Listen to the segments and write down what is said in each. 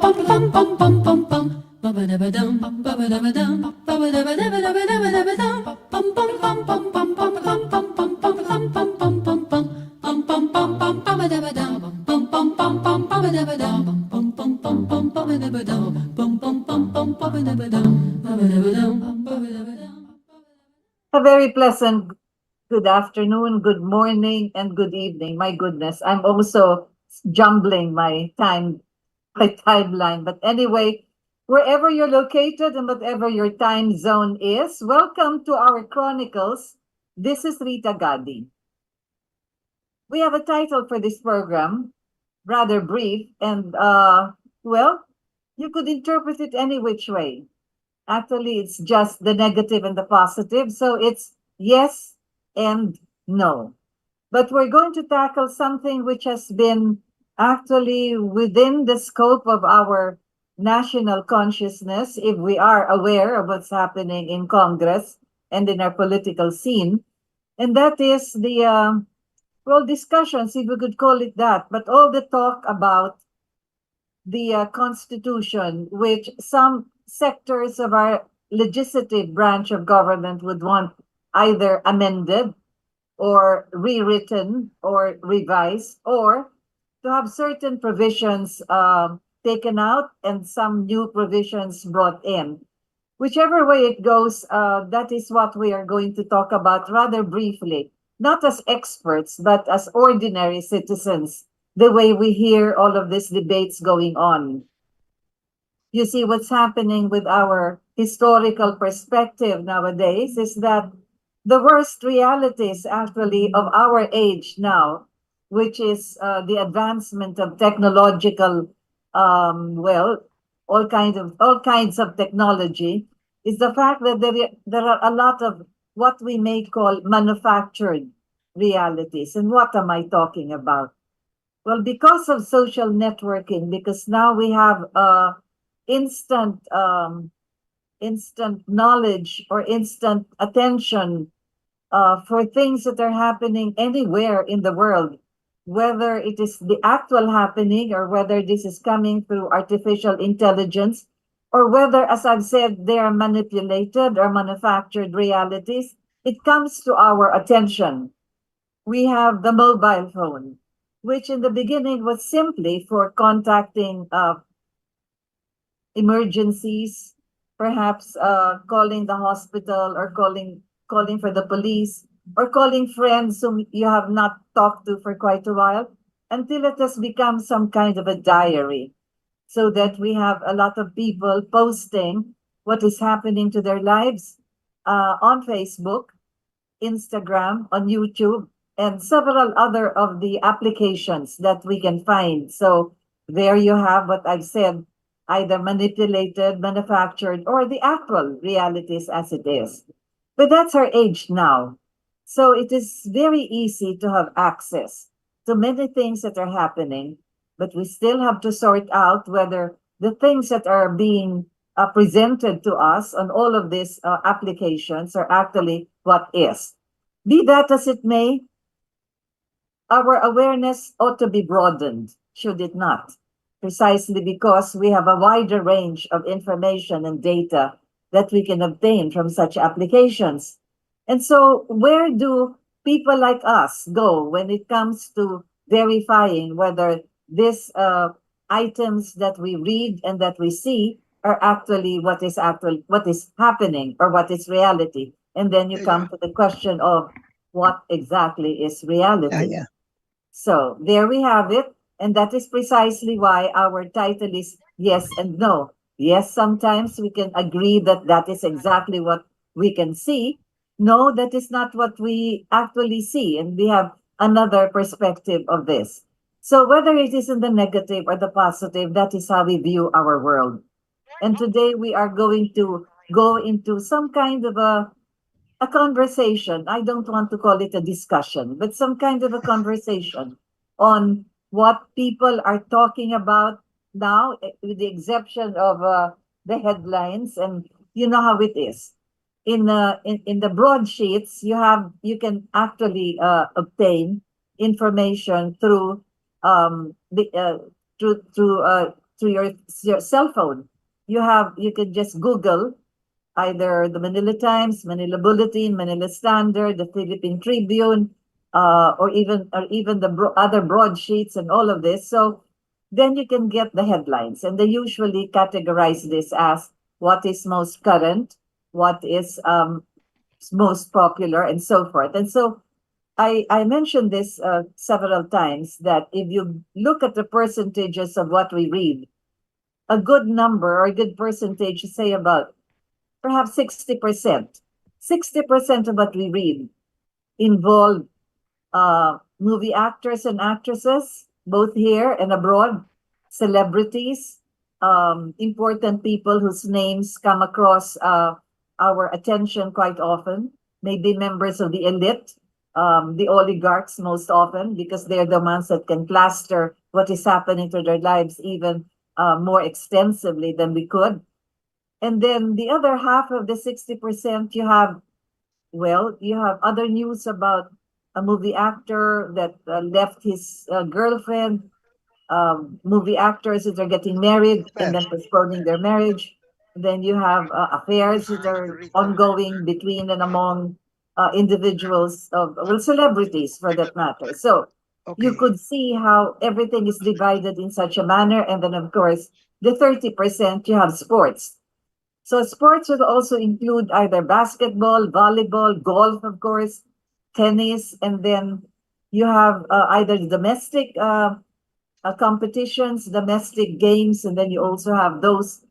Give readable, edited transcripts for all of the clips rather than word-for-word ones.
A very pleasant good afternoon, good morning, and good evening. My goodness, I'm also jumbling my timeline. But anyway, wherever you're located and whatever your time zone is, welcome to our chronicles. This is Rita Gadi. We have a title for this program, rather brief, and well, you could interpret it any which way. Actually, it's just the negative and the positive. So it's yes and no. But we're going to tackle something which has been actually within the scope of our national consciousness, if we are aware of what's happening in Congress and in our political scene. And that is the, well, discussions, if we could call it that, but all the talk about the Constitution, which some sectors of our legislative branch of government would want either amended or rewritten or revised, or to have certain provisions taken out and some new provisions brought in. Whichever way it goes, that is what we are going to talk about rather briefly, not as experts, but as ordinary citizens, the way we hear all of these debates going on. You see, what's happening with our historical perspective nowadays is that the worst realities actually of our age now, which is the advancement of technological, well, all kinds of technology, is the fact that there are a lot of what we may call manufactured realities. And what am I talking about? Well, because of social networking, because now we have instant instant knowledge or instant attention for things that are happening anywhere in the world, whether it is the actual happening or whether this is coming through artificial intelligence, or whether, as I've said, they are manipulated or manufactured realities, it comes to our attention. We have the mobile phone, which in the beginning was simply for contacting emergencies, perhaps calling the hospital or calling for the police or calling friends whom you have not talked to for quite a while, until it has become some kind of a diary, so that we have a lot of people posting what is happening to their lives on Facebook, Instagram, on YouTube, and several other of the applications that we can find. So there you have what I've said, either manipulated, manufactured, or the actual realities as it is. But that's our age now. So it is very easy to have access to many things that are happening, but we still have to sort out whether the things that are being presented to us on all of these applications are actually what is. Be that as it may, our awareness ought to be broadened, should it not? Precisely because we have a wider range of information and data that we can obtain from such applications. And so where do people like us go when it comes to verifying whether these items that we read and that we see are actually what is happening or what is reality? And then you come to the question of what exactly is reality. So there we have it. And that is precisely why our title is Yes and No. Yes, sometimes we can agree that that is exactly what we can see. No, that is not what we actually see. And we have another perspective of this. So whether it is in the negative or the positive, that is how we view our world. And today we are going to go into some kind of a conversation. I don't want to call it a discussion, but some kind of a conversation on what people are talking about now, with the exception of the headlines. And you know how it is. In the broadsheets, you can actually obtain information through the through through your cell phone. You can just Google either the Manila Times, Manila Bulletin, Manila Standard, the Philippine Tribune, or even the other broadsheets and all of this. So then you can get the headlines, and they usually categorize this as what is most current, what is most popular, and so forth. And so I mentioned this several times that if you look at the percentages of what we read, a good number or a good percentage, say about perhaps 60%. 60% of what we read involve movie actors and actresses, both here and abroad, celebrities, important people whose names come across our attention quite often, maybe members of the elite, the oligarchs most often, because they're the ones that can plaster what is happening to their lives even more extensively than we could. And then the other half of the 60%, you have other news about a movie actor that left his girlfriend, movie actors that are getting married and then postponing their marriage. Then you have affairs that Hi, are Rita. ongoing between and among individuals celebrities for that matter. So you Okay. could see how everything is divided in such a manner. And then, of course, the 30% you have sports. So sports would also include either basketball, volleyball, golf, of course, tennis, and then you have either domestic competitions, domestic games, and then you also have those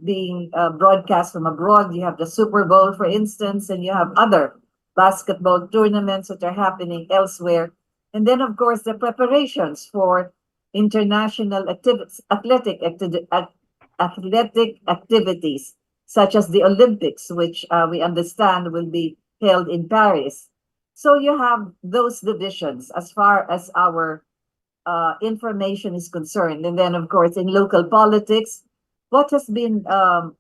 being broadcast from abroad. You have the Super Bowl, for instance, and you have other basketball tournaments that are happening elsewhere. And then, of course, the preparations for international athletic activities, such as the Olympics, which we understand will be held in Paris. So you have those divisions as far as our information is concerned. And then, of course, in local politics, what has been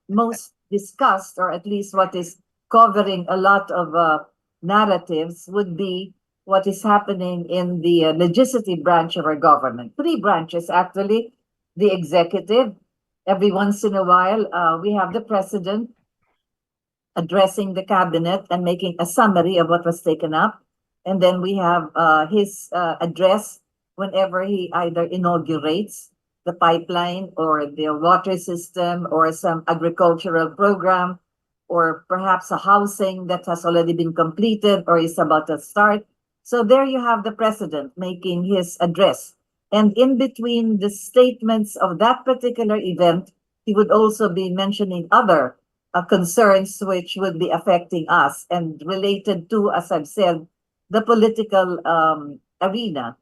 most discussed, or at least what is covering a lot of narratives, would be what is happening in the legislative branch of our government. Three branches, actually: the executive. Every once in a while, we have the president addressing the cabinet and making a summary of what was taken up. And then we have his address whenever he either inaugurates the pipeline or the water system or some agricultural program or perhaps a housing that has already been completed or is about to start. So there you have the president making his address. And in between the statements of that particular event, he would also be mentioning other concerns which would be affecting us and related to, as I've said, the political arena.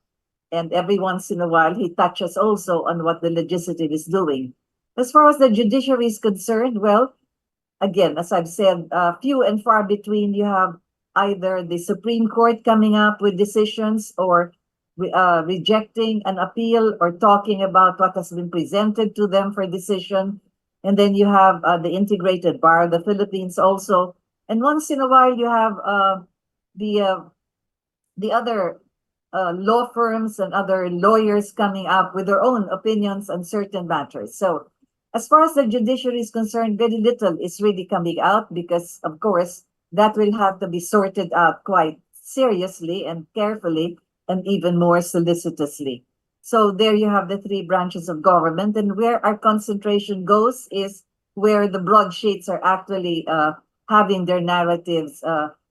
And every once in a while, he touches also on what the legislative is doing. As far as the judiciary is concerned, well, again, as I've said, few and far between. You have either the Supreme Court coming up with decisions or rejecting an appeal or talking about what has been presented to them for decision. And then you have the integrated bar of the Philippines also. And once in a while, you have the uh, the other law firms and other lawyers coming up with their own opinions on certain matters. So, as far as the judiciary is concerned, very little is really coming out because, of course, that will have to be sorted out quite seriously and carefully and even more solicitously. So, there you have the three branches of government, and where our concentration goes is where the broadsheets are actually having their narratives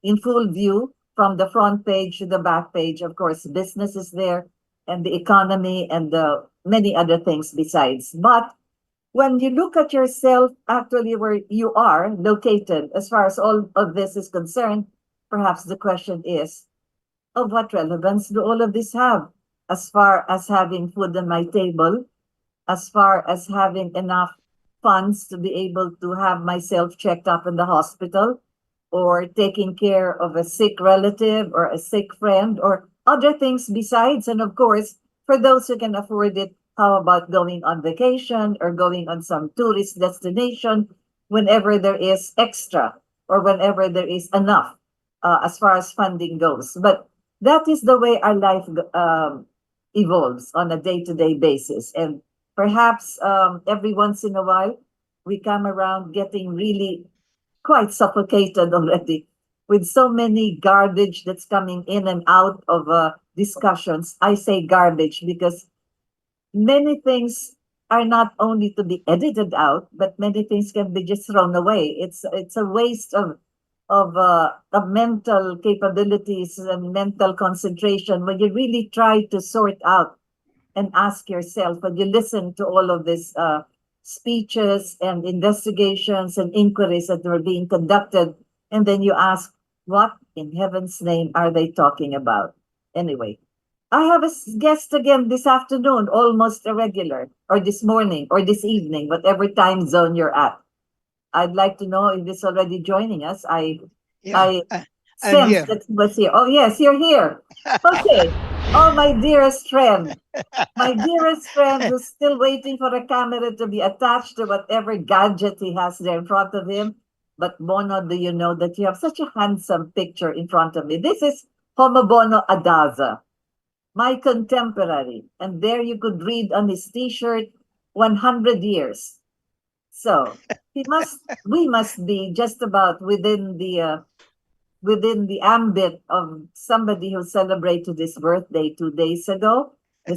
in full view from the front page to the back page. Of course, business is there and the economy and the many other things besides. But when you look at yourself actually where you are located, as far as all of this is concerned, perhaps the question is, of what relevance do all of this have? As far as having food on my table, as far as having enough funds to be able to have myself checked up in the hospital, or taking care of a sick relative or a sick friend, or other things besides. And of course, for those who can afford it, how about going on vacation or going on some tourist destination whenever there is extra or whenever there is enough as far as funding goes? But that is the way our life evolves on a day-to-day basis. And Perhaps every once in a while, we come around getting really quite suffocated already with so many garbage that's coming in and out of discussions. I say garbage because many things are not only to be edited out, but many things can be just thrown away. It's a waste of mental capabilities and mental concentration when you really try to sort out and ask yourself when you listen to all of these speeches and investigations and inquiries that were being conducted, and then you ask, what in heaven's name are they talking about? Anyway, I have a guest again this afternoon, almost a regular, or this morning, or this evening, whatever time zone you're at. I'd like to know if he's already joining us. Yeah, I I'm sense here. that he was here. Oh yes, you're here. Okay. Oh, my dearest friend. My dearest friend who's still waiting for a camera to be attached to whatever gadget he has there in front of him. But Bono, do you know that you have such a handsome picture in front of me? This is HOMOBONO ADAZA, my contemporary. And there you could read on his t-shirt, 100 years. So we must be just about within the ambit of somebody who celebrated his birthday 2 days ago, the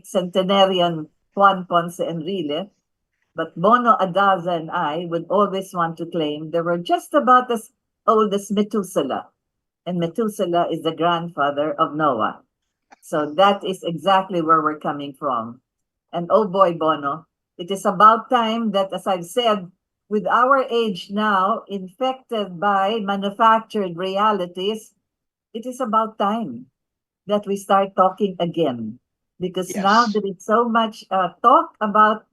centenarian Juan Ponce Enrile. But Bono Adaza and I would always want to claim they were just about as old as Methuselah. And Methuselah is the grandfather of Noah. So that is exactly where we're coming from. And oh boy, Bono, it is about time that, as I've said, with our age now infected by manufactured realities, it is about time that we start talking again. Because now Yes. there is so much talk about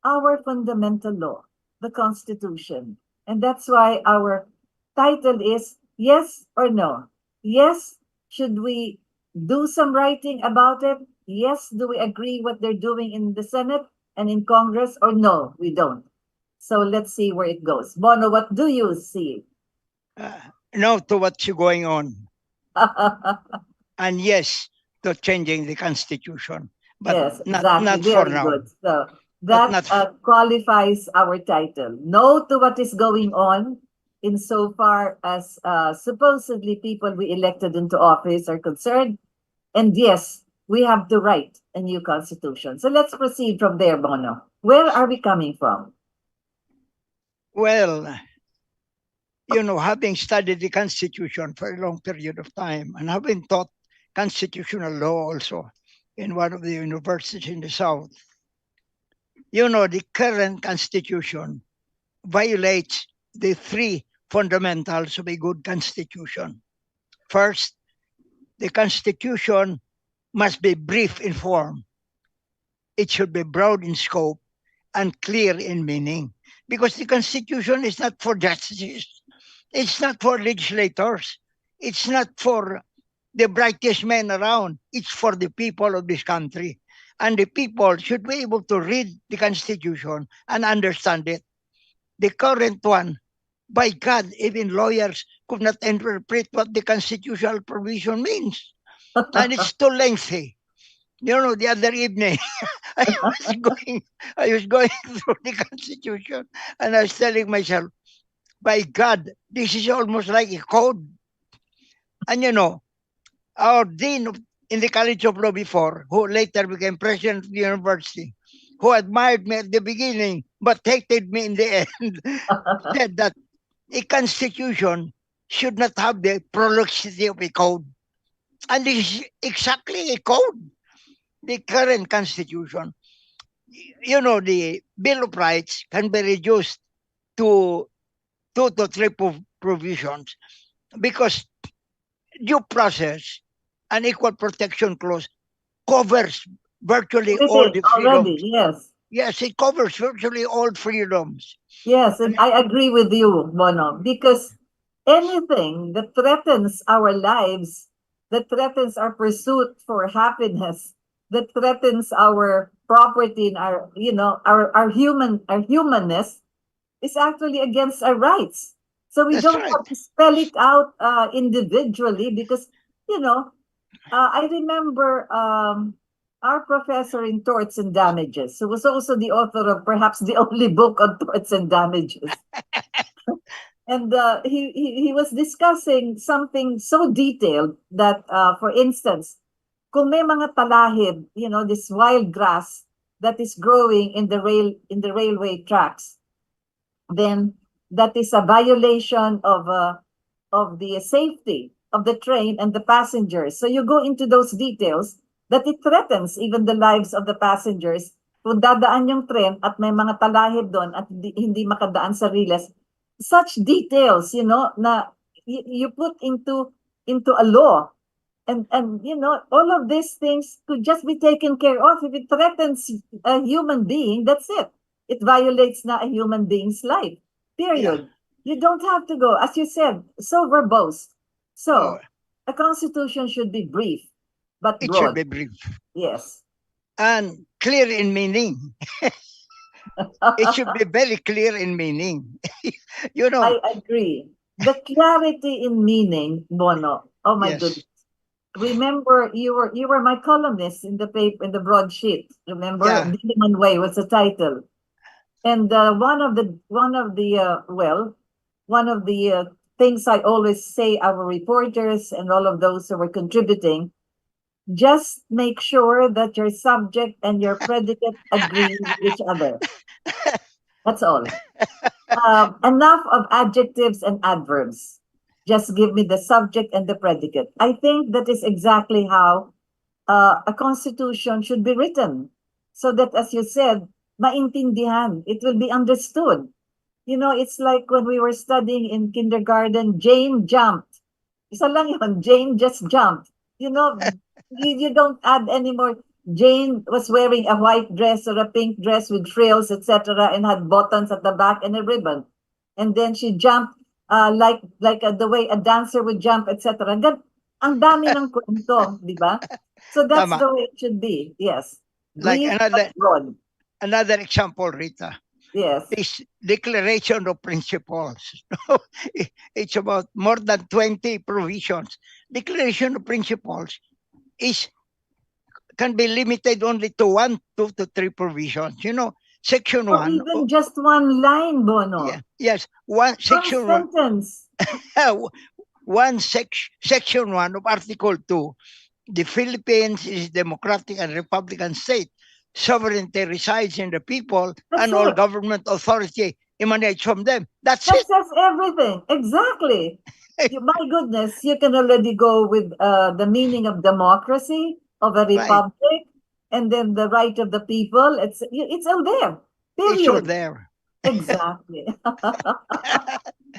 our fundamental law, the Constitution. And that's why our title is Yes or No. Yes, should we do some writing about it? Yes, do we agree what they're doing in the Senate and in Congress? Or no, we don't. So let's see where it goes. Bono, what do you see? Uh, no to what's going on. And yes to changing the constitution, but Yes, exactly. not for Very now. good. So But that not f- qualifies our title. No to what is going on insofar as supposedly people we elected into office are concerned. And yes, we have to write a new constitution. So let's proceed from there, Bono. Where are we coming from? well, having studied the constitution for a long period of time and having taught constitutional law also in one of the universities in the south, the current constitution violates the three fundamentals of a good constitution. First, the constitution must be brief in form. It should be broad in scope and clear in meaning. Because the Constitution is not for justices, it's not for legislators, it's not for the brightest men around, it's for the people of this country. And the people should be able to read the Constitution and understand it. The current one, by God, even lawyers could not interpret what the constitutional provision means. And it's too lengthy. The other evening, I was going, I was going through the Constitution, and I was telling myself, "By God, this is almost like a code." And our dean in the College of Law before, who later became president of the university, who admired me at the beginning but hated me in the end, said that a constitution should not have the prolixity of a code, and this is exactly a code. The current constitution, the Bill of Rights can be reduced to two to three provisions because due process and equal protection clause covers virtually all Everything the freedoms. already, yes. Yes, it covers virtually all freedoms. Yes, and I agree with you, Bono, because anything that threatens our lives, that threatens our pursuit for happiness, that threatens our property and our humanness is actually against our rights. So we That's don't right. have to spell it out individually because, you know, I remember our professor in torts and damages, who was also the author of perhaps the only book on torts and damages. And he was discussing something so detailed that, for instance, kung may mga talahib, this wild grass that is growing in the railway tracks, then that is a violation of the safety of the train and the passengers. So you go into those details that it threatens even the lives of the passengers. Kung dadaan yung train at may mga talahib doon at hindi makadaan sa riles, such details, na you put into a law. And all of these things could just be taken care of. If it threatens a human being, that's it. It violates na a human being's life. Period. You don't have to go, as you said, so verbose. So, a constitution should be brief, but It broad. should be brief. Yes. And clear in meaning. It should be very clear in meaning. I agree. The clarity in meaning, Bono. Oh my Yes. goodness. Remember, you were my columnist in the paper, in the broadsheet. Remember, Yeah. Diliman Way was the title. And one of the things I always say, our reporters and all of those who were contributing, just make sure that your subject and your predicate agree with each other. That's all. Enough of adjectives and adverbs. Just give me the subject and the predicate. I think that is exactly how a constitution should be written. So that, as you said, maintindihan. It will be understood. It's like when we were studying in kindergarten, Jane jumped. Isa lang yun, Jane just jumped. You don't add anymore. Jane was wearing a white dress or a pink dress with frills, etc., and had buttons at the back and a ribbon. And then she jumped like the way a dancer would jump, etc. Ang dami ng kwento, di ba? So that's Tama. the way it should be. Yes. Like Brief but broad. another example, Rita. Yes. This Declaration of Principles. It's about more than 20 provisions. Declaration of Principles can be limited only to 1, 2 to 3 provisions. Section Or 1. even just one line, Bono. Yeah, yes, section 1. Sentence. Section 1 of Article 2. The Philippines is a democratic and republican state. Sovereignty resides in the people, and all government authority emanates from them. That says everything. Exactly. My goodness, you can already go with the meaning of democracy, of a republic, and then the right of the people. It's all there. Period. It's all there. Exactly.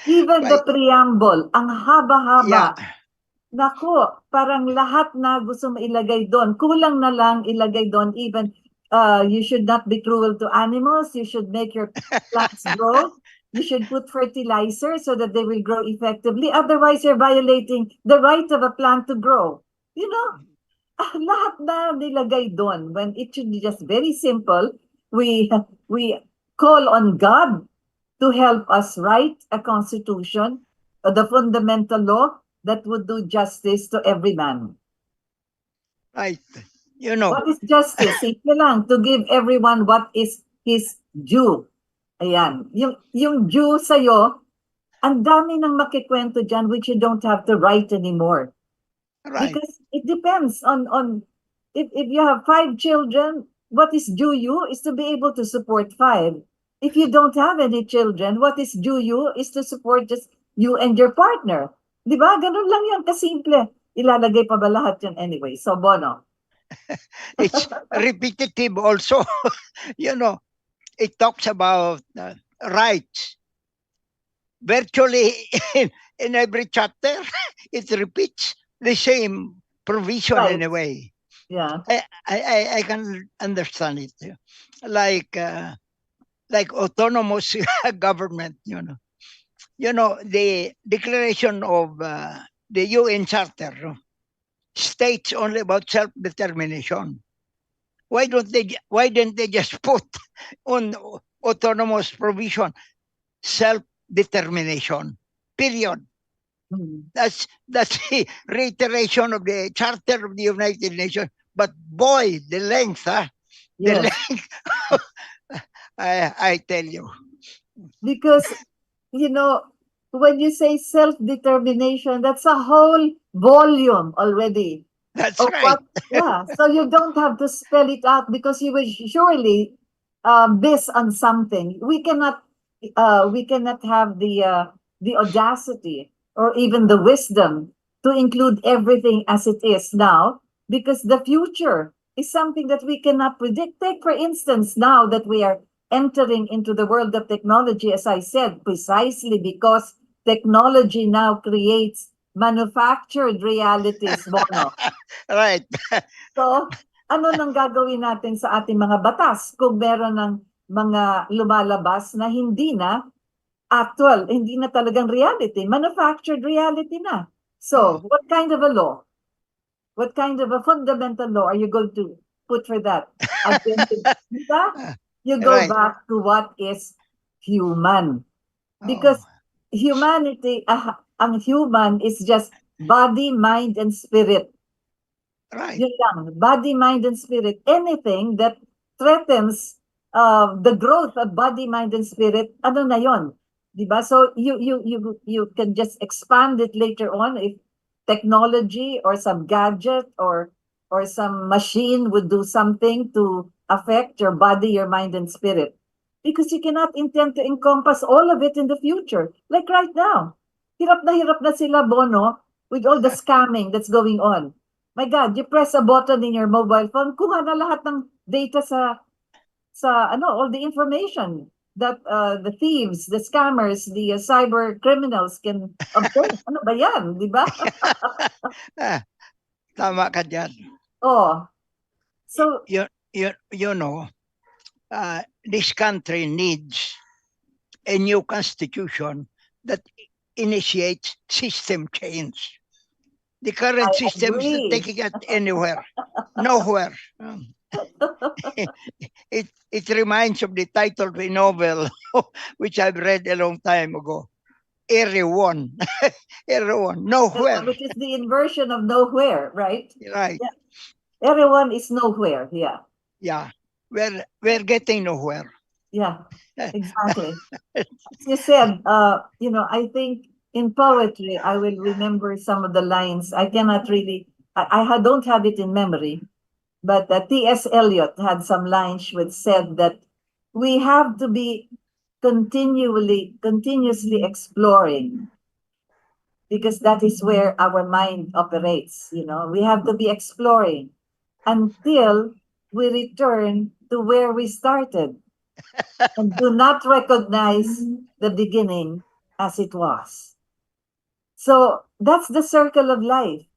Even the preamble, ang haba-haba. Yeah. Naku, parang lahat na gusto mo ilagay doon. Kulang na lang ilagay doon. Even you should not be cruel to animals. You should make your plants grow. You should put fertilizer so that they will grow effectively. Otherwise, you're violating the right of a plant to grow. Lahat na nilagay doon when it should be just very simple. We call on God to help us write a constitution, the fundamental law that would do justice to every man. Right. What is justice? Simple lang, to give everyone what is his due. Ayan. Yung due sa'yo, ang dami nang makikwento dyan which you don't have to write anymore. Right. Because it depends on if you have 5 children, what is due you is to be able to support 5. If you don't have any children, what is due you is to support just you and your partner. Di ba? Ganun lang yan, kasimple. Ilalagay pa ba lahat yan anyway? So, Bono. It's repetitive also. It talks about rights. Virtually in every chapter, it repeats the same provision in a way. Yeah. I can understand it. Like autonomous government, the declaration of the UN Charter states only about self-determination. Why didn't they just put on autonomous provision self-determination? Period. That's the reiteration of the Charter of the United Nations. But boy, the length, huh? The Yes, length. I tell you. because you know, when you say self-determination, that's a whole volume already That's of right. what, yeah. So you don't have to spell it out because you will surely miss on something. We cannot have the audacity or even the wisdom to include everything as it is now because the future is something that we cannot predict. Take, for instance, now that we are entering into the world of technology, as I said, precisely because technology now creates manufactured realities, Bono. Right. So, ano nang gagawin natin sa ating mga batas kung meron ng mga lumalabas na hindi na actual, hindi na talagang reality, manufactured reality na. Oh, So, what kind of a law? What kind of a fundamental law are you going to put for that? Again, diba? You go right. back to what is human. Oh, Because humanity, ang human is just body, mind, and spirit. right. Yun lang, body, mind, and spirit. Anything that threatens the growth of body, mind, and spirit, ano na yon? Diba? So you can just expand it later on if technology or some gadget or some machine would do something to affect your body, your mind, and spirit. Because you cannot intend to encompass all of it in the future. Like right now. Hirap na sila, Bono, with all the scamming that's going on. My God, you press a button in your mobile phone, kuha na lahat ng data sa ano, all the information that the thieves, the scammers, the cyber criminals can obtain. Ano ba yan, di ba? Ah, tama ka dyan. Oh, so You know, this country needs a new constitution that initiates system change. The current I system is not agree. taking it anywhere, nowhere. It reminds of the title of a novel which I've read a long time ago. Everyone, everyone, nowhere. Which is the inversion of nowhere, right? Right? Yeah. Everyone is nowhere. Yeah. Yeah, we're getting nowhere. Yeah. Exactly. As you said, I think in poetry, I will remember some of the lines. I cannot really, don't have it in memory, but T.S. Eliot had some lines which said that we have to be continuously exploring because that is where our mind operates. We have to be exploring until we return to where we started and do not recognize the beginning as it was. So that's the circle of life.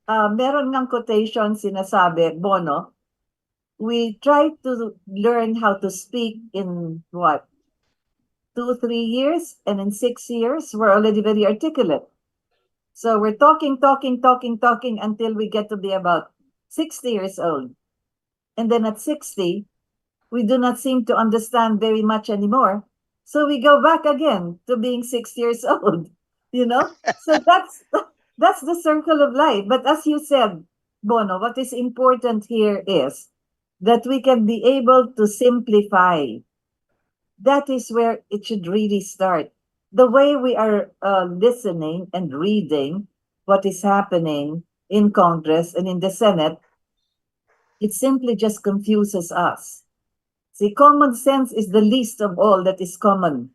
Meron ngang quotation sinasabi, Bono, we try to learn how to speak in what, 2, 3 years, and in 6 years, we're already very articulate. So we're talking until we get to be about 60 years old. And then at 60, we do not seem to understand very much anymore. So we go back again to being 6 years old, So that's the circle of life. But as you said, Bono, what is important here is that we can be able to simplify. That is where it should really start. The way we are listening and reading what is happening in Congress and in the Senate, it simply just confuses us. See, common sense is the least of all that is common.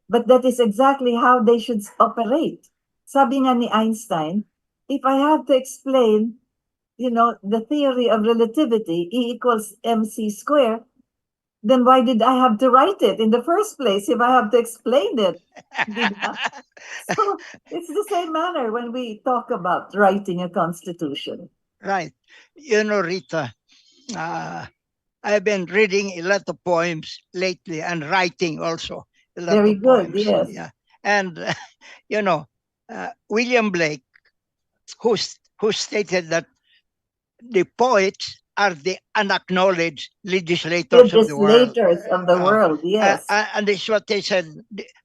But that is exactly how they should operate. Sabi nga ni Einstein, if I have to explain, the theory of relativity, E equals mc squared, then why did I have to write it in the first place if I have to explain it? Diba? So it's the same manner when we talk about writing a constitution. Right. Rita, uh, I've been reading a lot of poems lately and writing also a lot Very of good, poems. yes. Yeah. And, William Blake, who stated that the poets are the unacknowledged legislators of the world. Legislators of the world, yes. And this is what they said.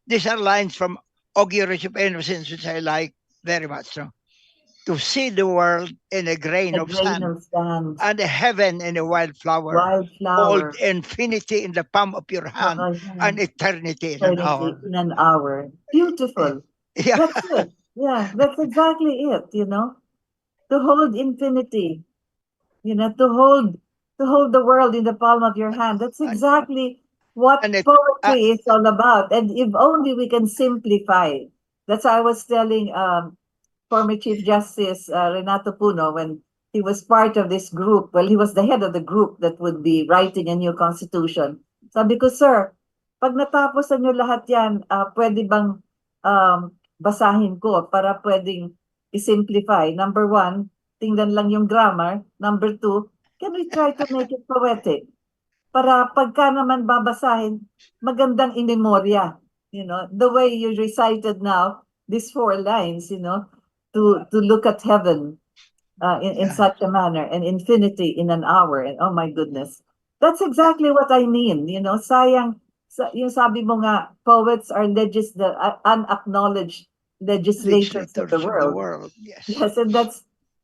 These are lines from Auguries of Innocence, which I like very much. So. to see the world in a grain A of grain sand, of sand, and a heaven in a wildflower. Hold wildflower, infinity in the palm of your hand, and eternity in an eternity hour. in an hour. Beautiful. Yeah, That's it. Yeah, that's exactly it, to hold infinity, to hold the world in the palm of your hand. That's and, exactly what and it, uh, poetry is all about. And if only we can simplify. That's why I was telling former Chief Justice Renato Puno when he was part of this group. Well, he was the head of the group that would be writing a new constitution. Sabi ko, sir, pag natapos na nyo lahat yan, pwede bang basahin ko para pwedeng i-simplify? Number one, tingnan lang yung grammar. Number two, can we try to make it poetic? Para pagka naman babasahin, magandang in-memorya. The way you recited now, these 4 lines, to look at heaven in yeah, such a manner and infinity in an hour. And oh my goodness, that's exactly what I mean. Sayang, yung sabi mo nga, poets are the unacknowledged legislators of the legislators of the world. world. Yes, Yes,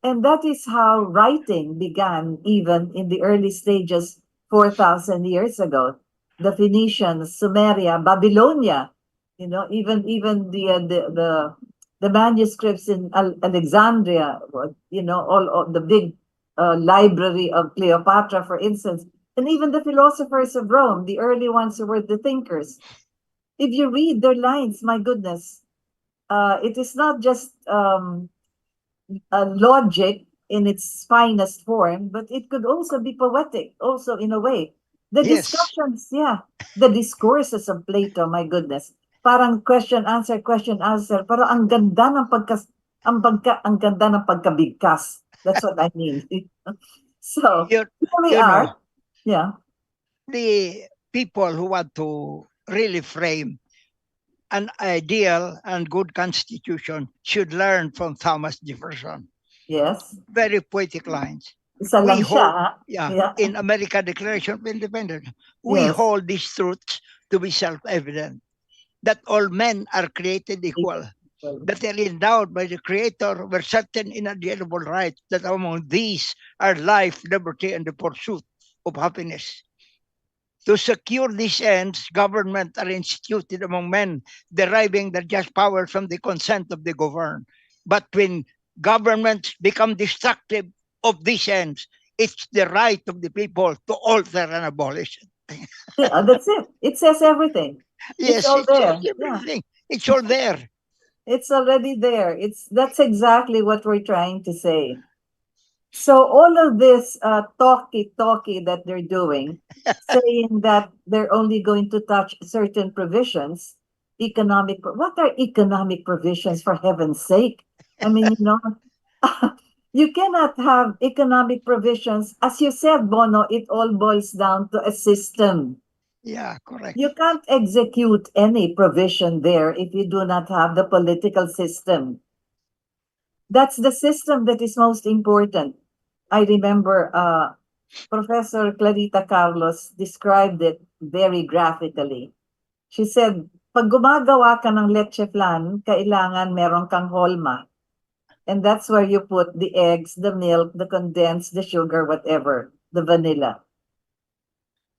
and that is how writing began even in the early stages 4,000 years ago. The Phoenicians, Sumeria, Babylonia, even the manuscripts in Alexandria, all the big library of Cleopatra, for instance, and even the philosophers of Rome, the early ones who were the thinkers. If you read their lines, my goodness, it is not just logic in its finest form, but it could also be poetic, also in a way. The yes. discussions, yeah, the discourses of Plato, my goodness, parang question answer, pero ang ganda ng pagkabigkas. That's what I mean. So You, here we you know, are. Yeah. the people who want to really frame an ideal and good constitution should learn from Thomas Jefferson. Yes. Very poetic lines. Isa We lang siya. hold, Ha? yeah, Yeah. in American Declaration of Independence, we Yes. hold these truths to be self-evident, that all men are created equal, Well, that they are endowed by the Creator with certain inalienable rights, that among these are life, liberty, and the pursuit of happiness. To secure these ends, government are instituted among men, deriving their just power from the consent of the governed. But when governments become destructive of these ends, it's the right of the people to alter and abolish it. yeah, that's it. It says everything. It's Yes, all it says there. Yeah. everything. It's all there. It's already there. That's exactly what we're trying to say. So all of this talky that they're doing, saying that they're only going to touch certain provisions, what are economic provisions, for heaven's sake? I mean, you cannot have economic provisions. As you said, Bono, it all boils down to a system. Yeah, correct. You can't execute any provision there if you do not have the political system. That's the system that is most important. I remember Professor Clarita Carlos described it very graphically. She said, pag gumagawa ka ng leche flan, kailangan meron kang holma. And that's where you put the eggs, the milk, the condensed, the sugar, whatever, the vanilla.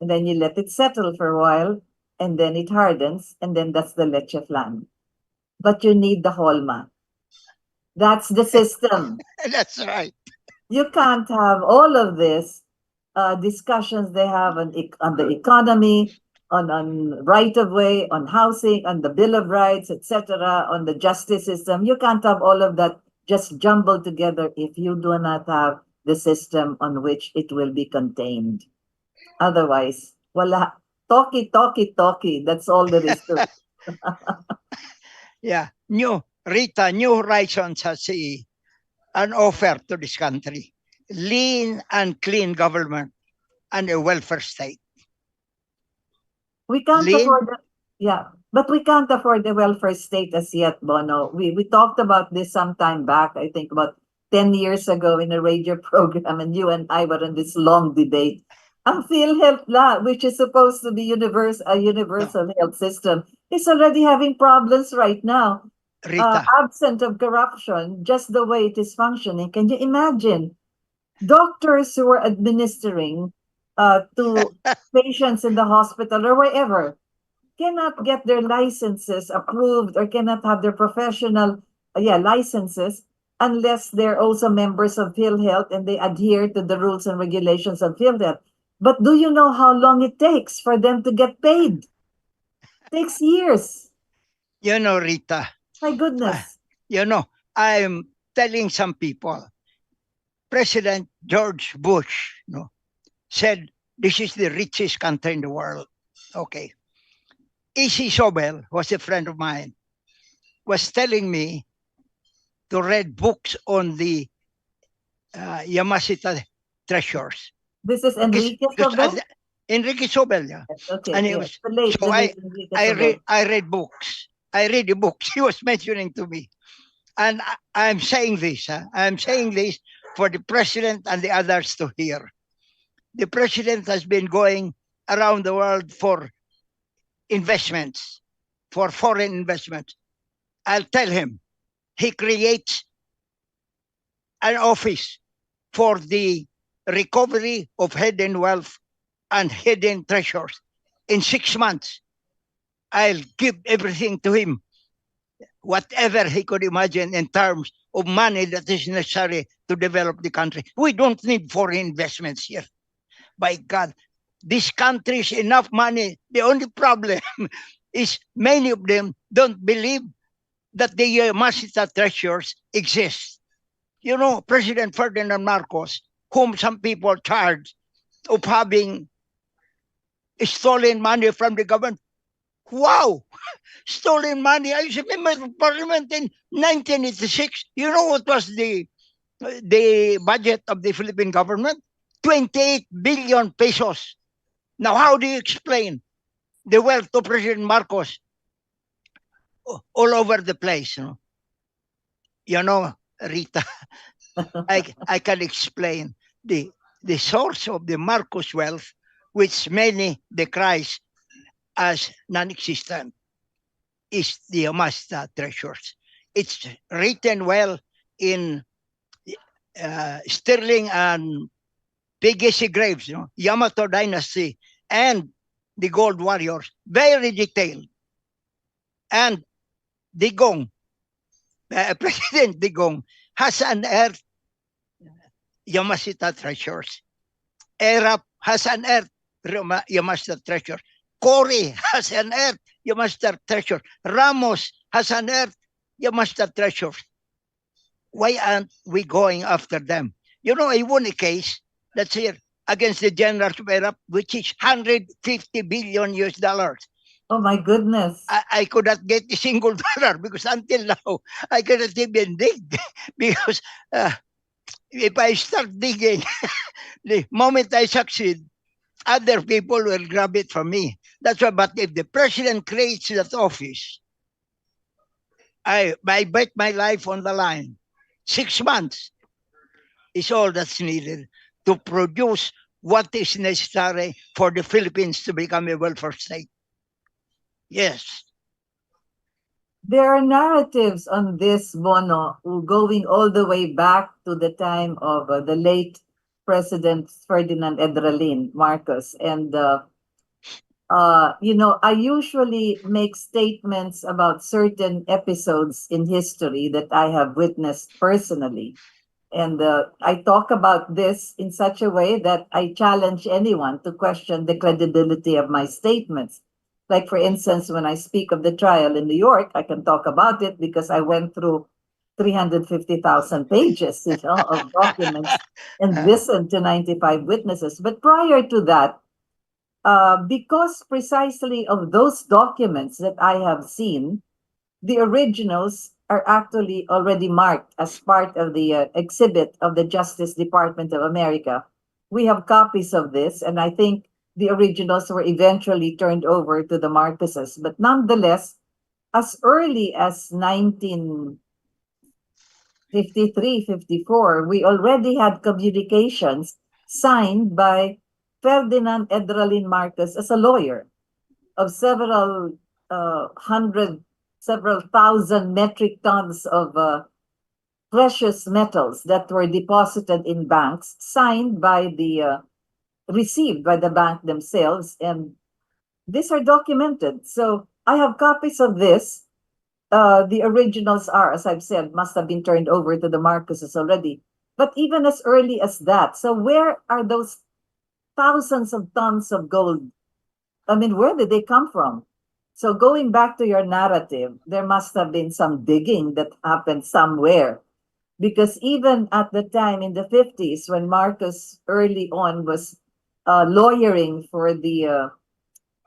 And then you let it settle for a while, and then it hardens, and then that's the leche flan. But you need the holma. That's the system. That's right. You can't have all of this discussions they have on the economy, on right of way, on housing, on the Bill of Rights, etc., on the justice system. You can't have all of that just jumbled together if you do not have the system on which it will be contained. Otherwise, wala. Talky. That's all there is to it. Yeah. New Horizons has an offer to this country: lean and clean government and a welfare state. We can't Lean, afford yeah, but we can't afford the welfare state as yet, Bono. We talked about this some time back, I think about 10 years ago in a radio program, and you and I were in this long debate. Ang PhilHealth which is supposed to be a no, universal health system, is already having problems right now. Rita. absent of corruption, just the way it is functioning. Can you imagine doctors who are administering to patients in the hospital or wherever cannot get their licenses approved or cannot have their professional licenses unless they're also members of PhilHealth and they adhere to the rules and regulations of PhilHealth. But do you know how long it takes for them to get paid? Takes years. You know, Rita, My uh, goodness. you know, I'm telling some people, President George Bush, said this is the richest country in the world. Okay. E.C. Sobel was a friend of mine, was telling me to read books on the Yamashita treasures. This is Enrique Because Sobel? Enrique Sobel, yeah. Yes, okay, And he yes. was, The so late Enrique Sobel. I read books. I read the books he was mentioning to me. And I'm saying this, I'm saying this for the president and the others to hear. The president has been going around the world for investments, for foreign investments. I'll tell him he creates an office for the recovery of hidden wealth and hidden treasures. In 6 months, I'll give everything to him, whatever he could imagine in terms of money that is necessary to develop the country. We don't need foreign investments here. By God, this country is enough money. The only problem is many of them don't believe that the Masita treasures exist. You know, President Ferdinand Marcos, whom some people charge of having stolen money from the government. Wow! Stolen money. I was a member of parliament in 1986. You know what was the budget of the Philippine government? 28 billion pesos. Now, how do you explain the wealth of President Marcos all over the place? You know, Rita, I can explain the source of the Marcos wealth, which many decries as non-existent, is the Amasta treasures. It's written well in Sterling and Piggy graves, Yamato dynasty, and the Gold Warriors, very detailed. And Digong, President Digong, has unearthed Yamashita treasures. Arab has unearthed Yamashita treasures. Cory has unearthed Yamashita treasures. Ramos has unearthed Yamashita treasures. Why aren't we going after them? You know, I won a case that's here against the generals of Arab, which is 150 billion US dollars. Oh my goodness. I could not get a single dollar because until now I cannot even dig because if I start digging, the moment I succeed, other people will grab it from me. That's why. But if the president creates that office, I bet my life on the line. 6 months is all that's needed to produce what is necessary for the Philippines to become a welfare state. Yes. There are narratives on this, Bono, going all the way back to the time of the late President Ferdinand Edralin Marcos. And, I usually make statements about certain episodes in history that I have witnessed personally. And I talk about this in such a way that I challenge anyone to question the credibility of my statements. Like, for instance, when I speak of the trial in New York, I can talk about it because I went through 350,000 pages of documents and listened to 95 witnesses. But prior to that, because precisely of those documents that I have seen, the originals are actually already marked as part of the exhibit of the Justice Department of America. We have copies of this, and I think the originals were eventually turned over to the Marcoses. But nonetheless, as early as 1953, 54, we already had communications signed by Ferdinand Edralin Marcos as a lawyer of several hundred several thousand metric tons of precious metals that were deposited in banks, signed by received by the bank themselves, and these are documented. So I have copies of this. The originals are, as I've said, must have been turned over to the Marcoses already. But even as early as that, so where are those thousands of tons of gold? I mean, where did they come from? So going back to your narrative, there must have been some digging that happened somewhere. Because even at the time in the 50s, when Marcos early on was lawyering for the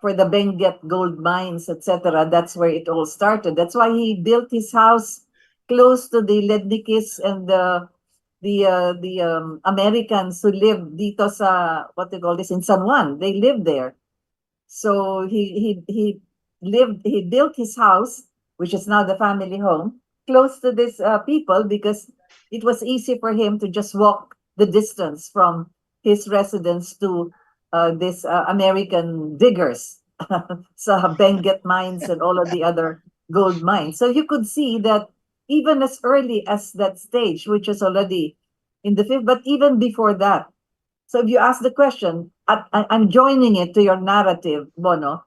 Benguet gold mines, etc., that's where it all started. That's why he built his house close to the Lednikis and the Americans who lived dito sa, what they call this, in San Juan. They lived there. So he built his house, which is now the family home, close to these people because it was easy for him to just walk the distance from his residence to these American diggers, sa Benguet mines and all of the other gold mines. So you could see that even as early as that stage, which is already in the fifth, but even before that. So if you ask the question, I'm joining it to your narrative, Bono,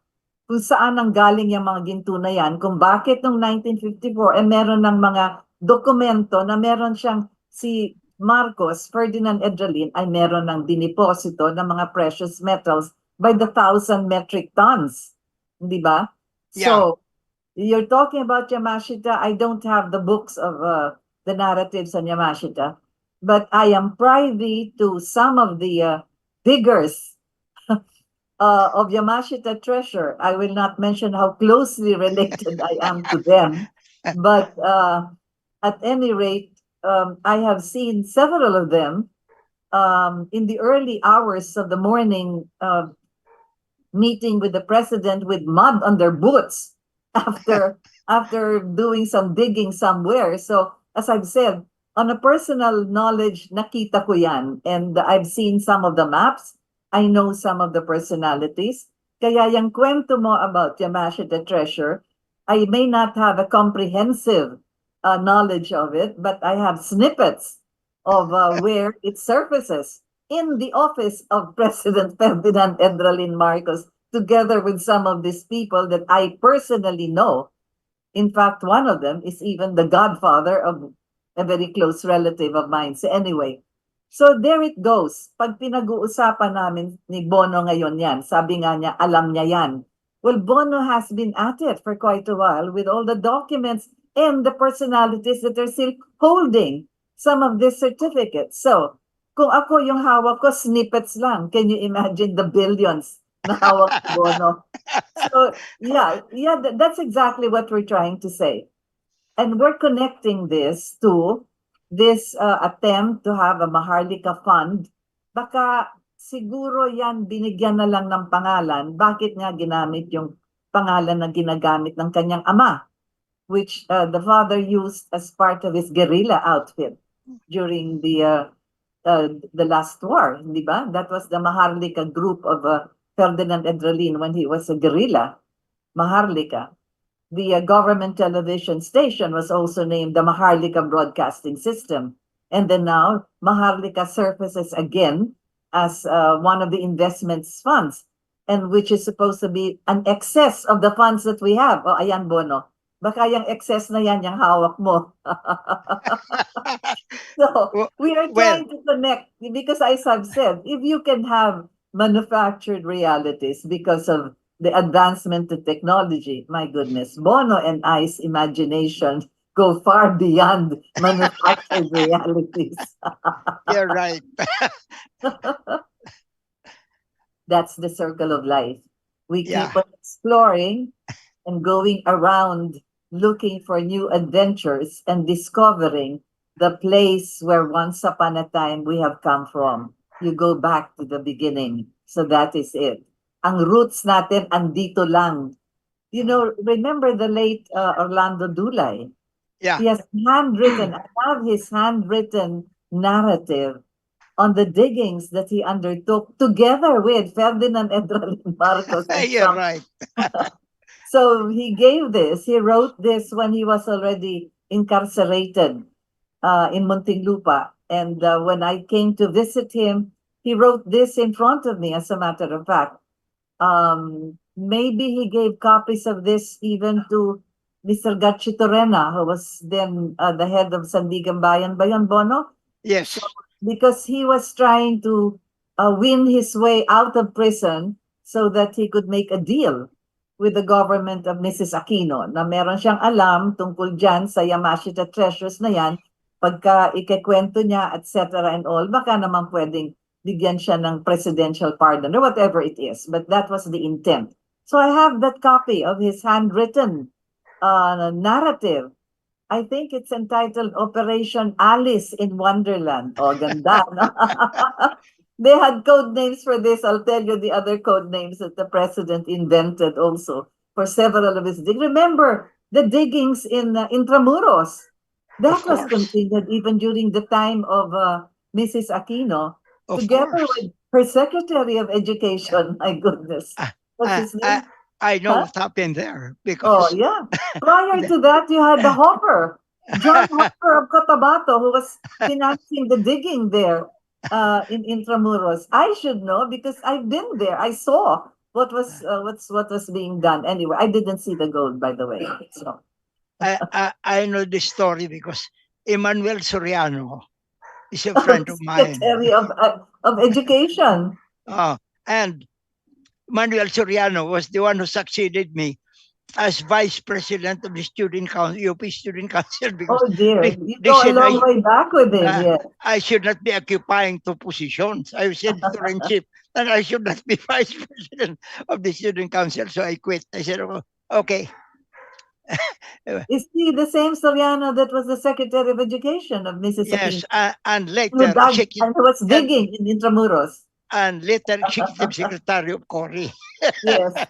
kung saan ang galing yung mga ginto na yan, kung bakit noong 1954, meron ng mga dokumento na meron siyang si Marcos Ferdinand Edralin ay meron ng diniposito ng mga precious metals by the 1,000 metric tons. Di ba? Yeah. So, you're talking about Yamashita. I don't have the books of the narratives on Yamashita, but I am privy to some of the diggers of Yamashita treasure. I will not mention how closely related I am to them, but at any rate, I have seen several of them in the early hours of the morning, meeting with the president with mud on their boots after doing some digging somewhere. So as I've said, on a personal knowledge, nakita ko yan, and I've seen some of the maps. I know some of the personalities. Kaya yung kwento mo about Yamashita treasure, I may not have a comprehensive knowledge of it, but I have snippets of where it surfaces in the office of President Ferdinand Edralin Marcos, together with some of these people that I personally know. In fact, one of them is even the godfather of a very close relative of mine. So anyway, so there it goes. Pag pinag-uusapan namin ni Bono ngayon yan, sabi nga niya, alam niya yan. Well, Bono has been at it for quite a while with all the documents and the personalities that are still holding some of these certificates. So, kung ako yung hawak ko, snippets lang. Can you imagine the billions na hawak ni Bono? So, yeah, that's exactly what we're trying to say. And we're connecting this to this attempt to have a Maharlika fund. Baka siguro yan binigyan na lang ng pangalan. Bakit nga ginamit yung pangalan na ginagamit ng kanyang ama, which the father used as part of his guerrilla outfit during the last war, di ba? That was the Maharlika group of Ferdinand Edralin when he was a guerrilla, Maharlika. The government television station was also named the Maharlika Broadcasting System. And then now, Maharlika surfaces again as one of the investments funds, and which is supposed to be an excess of the funds that we have. O, ayan, Bono. Baka yung excess na yan yung hawak mo. So, we are trying to connect, because as I've said, if you can have manufactured realities because of the advancement of technology, my goodness, Bono and I's imagination go far beyond manufactured realities. You're right. That's the circle of life. We Yeah. keep on exploring and going around looking for new adventures and discovering the place where once upon a time we have come from. You go back to the beginning. So that is it. Ang roots natin andito lang. You know, remember the late Orlando Dulay? Yeah. He has handwritten, I have his handwritten narrative on the diggings that he undertook together with Ferdinand Edralin Marcos and You're some right. So he gave this, he wrote this when he was already incarcerated in Muntinlupa. And when I came to visit him, he wrote this in front of me, as a matter of fact. Maybe he gave copies of this even to Mr. Gatchitorena, who was then the head of Sandigan Bayan Bono. Yes. So, because he was trying to win his way out of prison so that he could make a deal with the government of Mrs. Aquino na meron siyang alam tungkol dyan sa Yamashita treasures na yan, pagka ikikwento niya, etc. and all, baka naman pwedeng bigyan siya ng presidential pardon or whatever it is. But that was the intent. So I have that copy of his handwritten narrative. I think it's entitled Operation Alice in Wonderland. Oh, ganda. No? They had code names for this. I'll tell you the other code names that the president invented also for several of his diggings. Remember the diggings in Intramuros. That was continued even during the time of Mrs. Aquino, together with her Secretary of Education. My goodness. What's his name? I know what happened there Oh, because yeah. Prior to that, you had the Hopper, John Hopper of Cotabato, who was financing the digging there in Intramuros. I should know because I've been there. I saw what was being done. Anyway, I didn't see the gold, by the way. So I know the story because Emmanuel Soriano is a friend of mine. Secretary of Education. And Manuel Soriano was the one who succeeded me as vice president of the student council, UP student council. Because oh dear, you go a long way back with him. Yeah, I should not be occupying two positions. I was editor in chief, and I should not be vice president of the student council. So I quit. I said, oh, okay. Is he the same Soriano that was the Secretary of Education of Mrs. Yes, Aquino? and later, And who was digging in Intramuros. And later, executive secretary of Cory. Yes.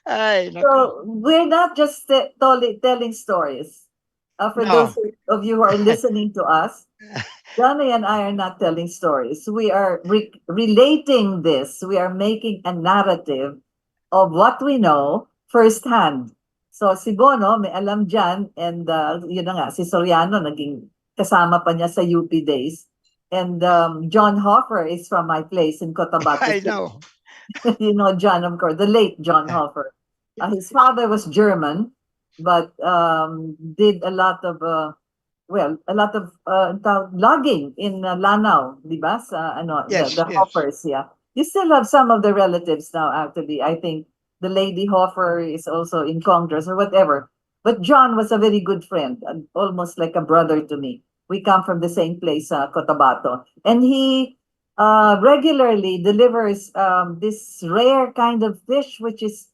So we're not just telling stories. For those of you who are listening to us, Johnny and I are not telling stories. We are relating this. We are making a narrative of what we know firsthand. So si Bono, may alam dyan, and yun na nga, si Soriano, naging kasama pa niya sa UP days. And John Hoffer is from my place in Cotabato. I know. You know John, of course, the late John Hoffer. His father was German, but did a lot of logging in Lanao, di ba? Sa, the Hoffers, yeah. You still have some of the relatives now, actually. I think the lady Hoffer is also in Congress or whatever. But John was a very good friend, almost like a brother to me. We come from the same place, Cotabato. And he regularly delivers this rare kind of fish, which is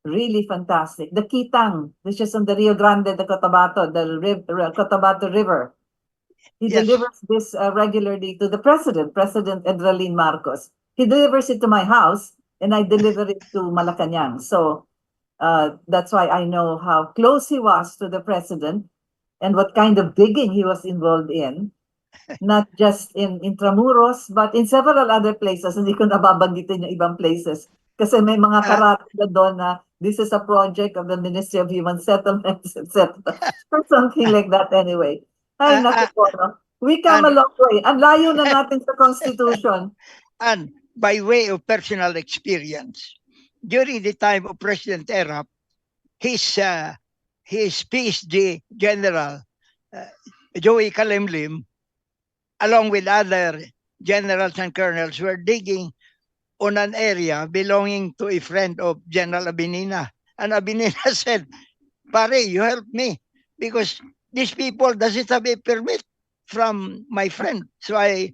really fantastic. The kitang, which is on the Rio Grande de Cotabato, the Cotabato River. He delivers this regularly to the President Edralin Marcos. He delivers it to my house, and I deliver it to Malacanang. So that's why I know how close he was to the President and what kind of digging he was involved in. Not just in Intramuros, but in several other places. Hindi ko nababanggitin yung ibang places. Kasi may mga karata doon na this is a project of the Ministry of Human Settlements, etc. Or something like that anyway. Ay, naku po, no? We come a long way. Ang layo na natin sa Constitution. And by way of personal experience, during the time of President Erap, his PhD general, Joey Kalimlim, along with other generals and colonels, were digging on an area belonging to a friend of General Abinina. And Abinina said, Pare, you help me because these people doesn't have a permit from my friend. So I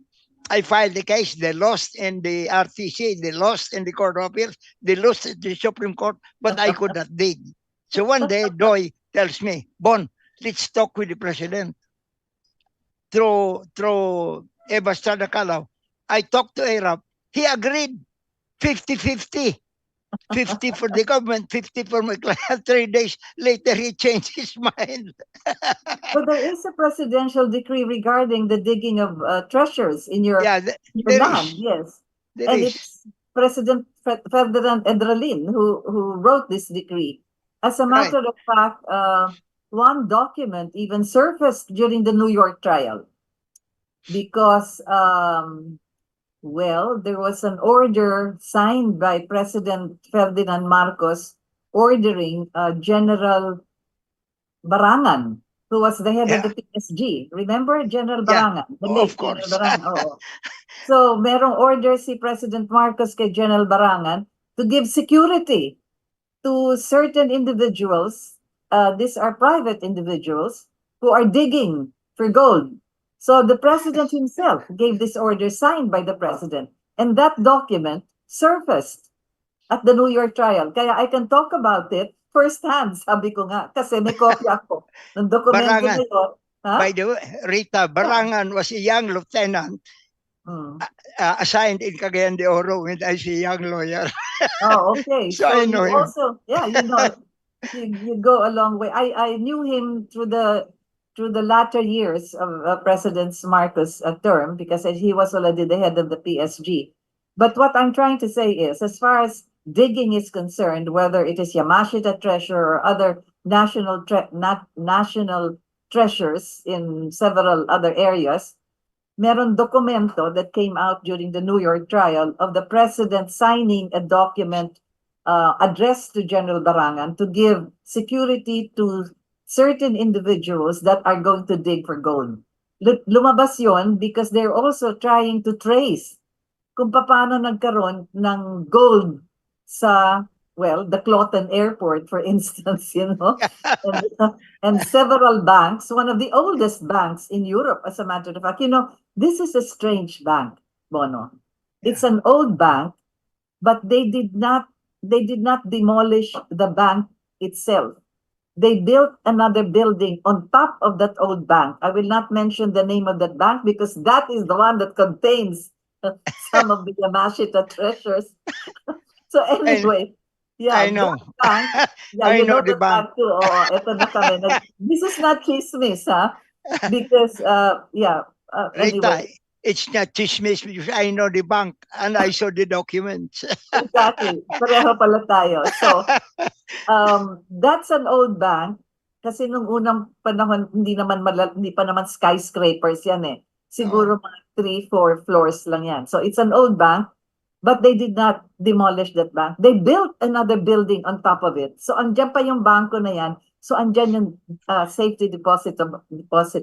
filed the case. They lost in the RTC. They lost in the Court of Appeals. They lost at the Supreme Court, but I could not dig. So one day, Doy tells me, Bon, let's talk with the president. Through Eva Estrada Calao. I talked to Arab. He agreed 50-50. 50 for the government, 50 for my client. 3 days later, he changed his mind. But there is a presidential decree regarding the digging of treasures in your land. Yes. And President Ferdinand Edralin, who wrote this decree. As a Right. matter of fact, one document even surfaced during the New York trial because, well, there was an order signed by President Ferdinand Marcos ordering General Barangan, who was the head of Yeah. the PSG. Remember General Yeah. Barangan, the Oh, of late General course. Barangan? Oo. So, merong order si President Marcos kay General Barangan to give security to certain individuals. These are private individuals who are digging for gold. So the president himself gave this order signed by the president. And that document surfaced at the New York trial. Kaya I can talk about it firsthand, sabi ko nga, kasi may kopya ako ng dokumento na Barangan. yun. Ha? By the way, Rita, Yeah. Barangan was a young lieutenant Mm. assigned in Cagayan de Oro when I was a young lawyer. Oh, okay. So So I you know him. also, yeah, you know, you go a long way. I knew him through the latter years of President Marcos' term because he was already the head of the PSG. But what I'm trying to say is, as far as digging is concerned, whether it is Yamashita Treasure or other national treasures in several other areas, meron dokumento that came out during the New York trial of the president signing a document addressed to General Barangan to give security to certain individuals that are going to dig for gold. Lumabas yon because they're also trying to trace kung paano nagkaroon ng gold sa, well, the Cloton Airport, for instance, and, and several banks, one of the oldest banks in Europe, as a matter of fact. This is a strange bank, Bono. It's Yeah. an old bank, but they did not demolish the bank itself. They built another building on top of that old bank. I will not mention the name of that bank because that is the one that contains some of the Yamashita treasures. So I, anyway, yeah, I that know. bank, yeah, I you know know the that bank. bank too. Oo, eto na kami. This is not chismis, ha? Because, yeah, anyway, Rita, it's not chismis because I know the bank and I saw the documents. exactly. Pareho pala tayo. So, that's an old bank kasi nung unang panahon hindi pa naman skyscrapers yan eh. Oh, Siguro mga 3, 4 floors lang yan. So it's an old bank, but they did not demolish that bank. They built another building on top of it. So andyan pa yung bangko na yan. So andyan yung safety deposit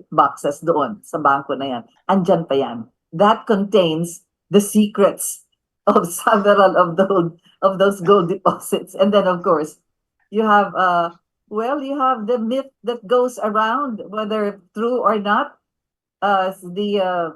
boxes doon sa bangko na yan. Andyan pa yan. That contains the secrets of several of those gold deposits. And then of course, you have you have the myth that goes around, whether true or not, the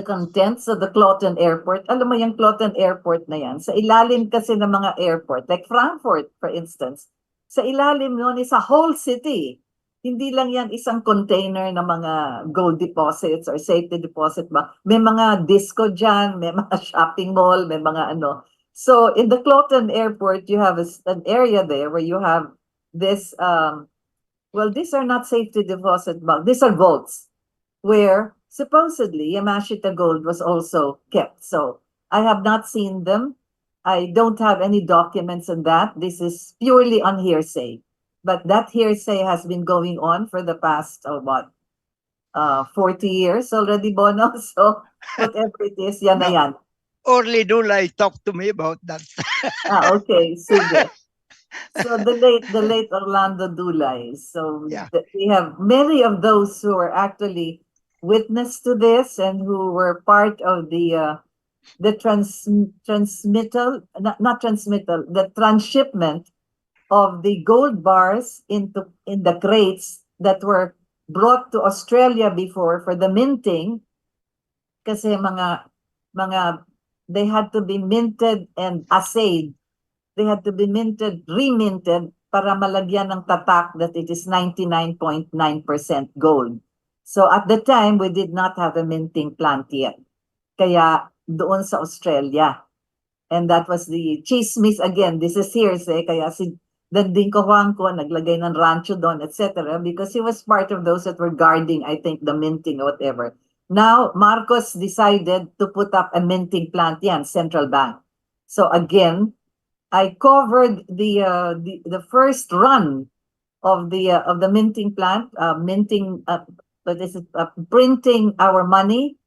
contents of the Cloton Airport. Alam mo yung Cloton Airport na yan, sa ilalim kasi ng mga airport, like Frankfurt, for instance, sa ilalim nun is a whole city. Hindi lang yan isang container ng mga gold deposits or safety deposit ba. May mga disco dyan, may mga shopping mall, may mga ano. So in the Cloton Airport, you have an area there where you have this, these are not safety deposit box. These are vaults where supposedly Yamashita gold was also kept. So I have not seen them. I don't have any documents on that. This is purely on hearsay. But that hearsay has been going on for the past, 40 years already, Bono. So whatever it is, yan na no. yan. Orly Dulay talked to me about that. Okay, sige. So the late Orlando Dulay. So Yeah. we have many of those who are actually witness to this and who were part of the transmittal, not transmittal, the transshipment of the gold bars in the crates that were brought to Australia before for the minting, kasi mga they had to be minted and assayed. They had to be reminted para malagyan ng tatak that it is 99.9% gold. So at the time, we did not have a minting plant yet. Kaya doon sa Australia. And that was the chismis again. This is hearsay. Kaya si Danding Cojuangco naglagay ng rancho doon, etc. Because he was part of those that were guarding, I think, the minting or whatever. Now, Marcos decided to put up a minting plant yan, central bank. So again, I covered the first run of the minting plant, minting, what is it, printing our money,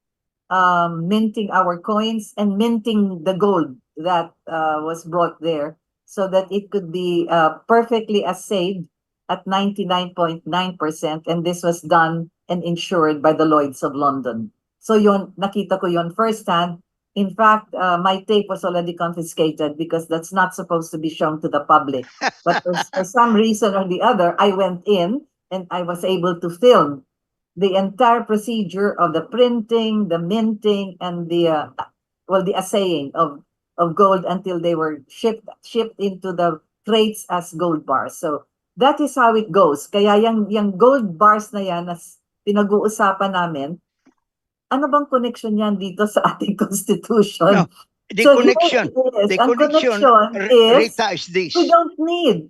minting our coins, and minting the gold that was brought there, so that it could be perfectly assayed at 99.9%, and this was done and insured by the Lloyds of London. So yon, nakita ko yon firsthand. In fact, my tape was already confiscated because that's not supposed to be shown to the public. But for some reason or the other, I went in and I was able to film the entire procedure of the printing, the minting, and the assaying of gold until they were shipped into the crates as gold bars. So that is how it goes. Kaya yung gold bars na yan na pinag-uusapan namin, ano bang connection yan dito sa ating constitution? No, the So connection, here it is. the Ang connection, connection is Rita, is this. we don't need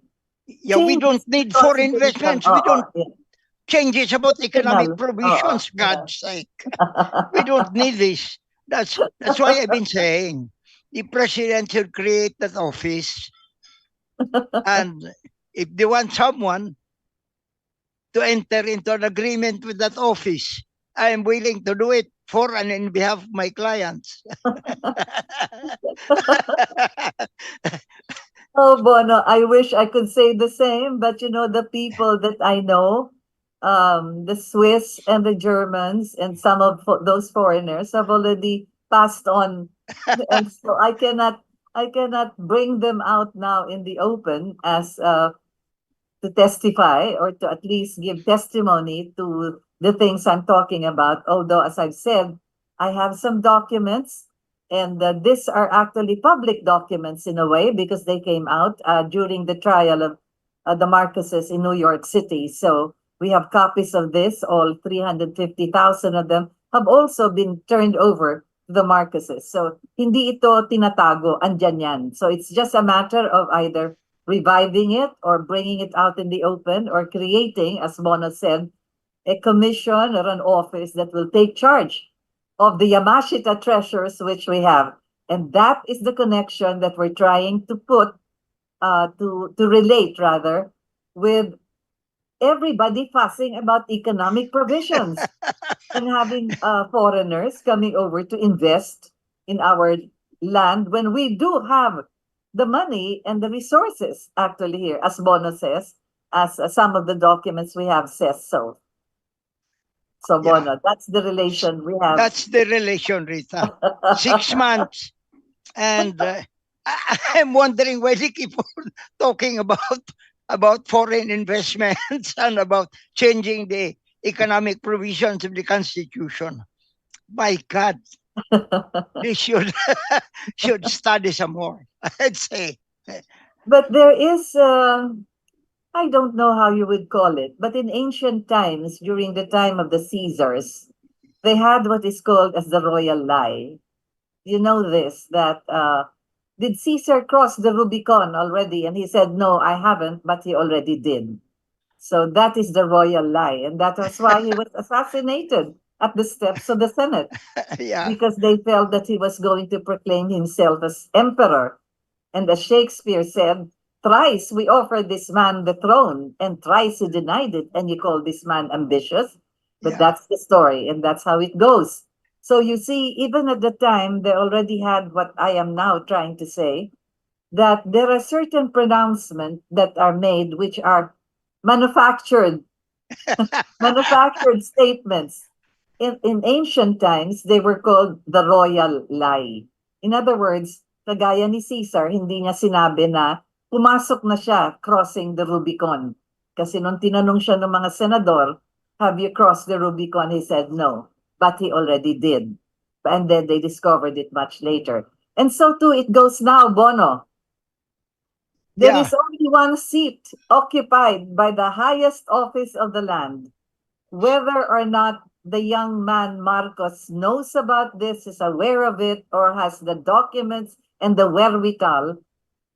Yeah, we don't need foreign investments. We don't changes about economic provisions. God's sake, we don't need this. That's why I've been saying the president should create that office, and if they want someone to enter into an agreement with that office, I am willing to do it for and in behalf of my clients. Oh, Bono, I wish I could say the same, but you know, the people that I know, the Swiss and the Germans and some of those foreigners have already passed on. And so I cannot bring them out now in the open as to testify or to at least give testimony to the things I'm talking about. Although, as I've said, I have some documents, and these are actually public documents in a way because they came out during the trial of the Marcoses in New York City. So we have copies of this. All 350,000 of them have also been turned over to the Marcoses. So hindi ito tinatago, andyan yan. So it's just a matter of either reviving it or bringing it out in the open or creating, as Bono said, a commission or an office that will take charge of the Yamashita treasures which we have. And that is the connection that we're trying to put, to relate rather, with everybody fussing about economic provisions and having foreigners coming over to invest in our land when we do have the money and the resources actually here, as Bono says, as some of the documents we have says so. So Yeah. Bono, that's the relation we have. That's the relation, Rita. 6 months. And I'm wondering why they keep on talking about foreign investments and about changing the economic provisions of the Constitution. My God, they should study some more, I'd say. But there is, I don't know how you would call it, but in ancient times, during the time of the Caesars, they had what is called as the royal lie. You know this, that did Caesar cross the Rubicon already? And he said, no, I haven't, but he already did. So that is the royal lie. And that was why he was assassinated at the steps of the Senate, Yeah. because they felt that he was going to proclaim himself as emperor. And as Shakespeare said, thrice we offered this man the throne, and thrice he denied it, and you call this man ambitious. But Yeah. that's the story, and that's how it goes. So you see, even at the time, they already had what I am now trying to say, that there are certain pronouncements that are made which are manufactured, manufactured statements. In ancient times, they were called the royal lie. In other words, kagaya ni Caesar, hindi niya sinabi na pumasok na siya crossing the Rubicon. Kasi nung tinanong siya ng mga senador, have you crossed the Rubicon? He said no, but he already did. And then they discovered it much later. And so too, it goes now, Bono. There Yeah. is only one seat occupied by the highest office of the land. Whether or not the young man Marcos knows about this, is aware of it, or has the documents and the wherewithal,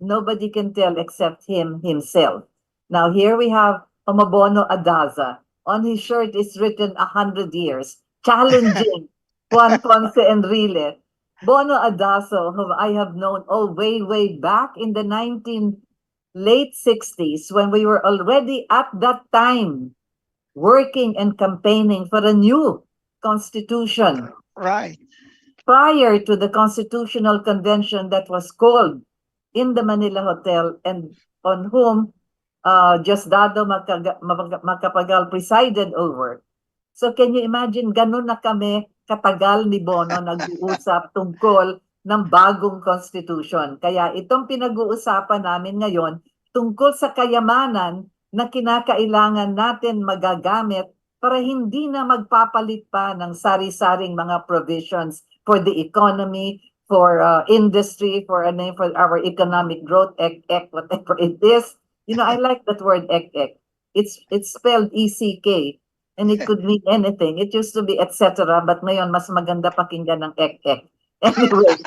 nobody can tell except him himself. Now here we have HOMOBONO ADAZA. On his shirt is written 100 years, challenging Juan Ponce Enrile Bono Adaso, whom I have known way back in the late 60s, when we were already at that time working and campaigning for a new constitution Right. prior to the constitutional convention that was called in the Manila Hotel, and on whom Diosdado Macapagal presided over. So can you imagine, ganun na kami katagal ni Bono nag-uusap tungkol ng bagong constitution. Kaya itong pinag-uusapan namin ngayon tungkol sa kayamanan na kinakailangan natin magagamit para hindi na magpapalit pa ng sari-saring mga provisions for the economy, for industry, for for our economic growth, whatever it is. You know, I like that word ek. It's spelled ECK, and it could mean anything. It used to be etc. But ngayon mas maganda pakinggan ng ek. Anyway,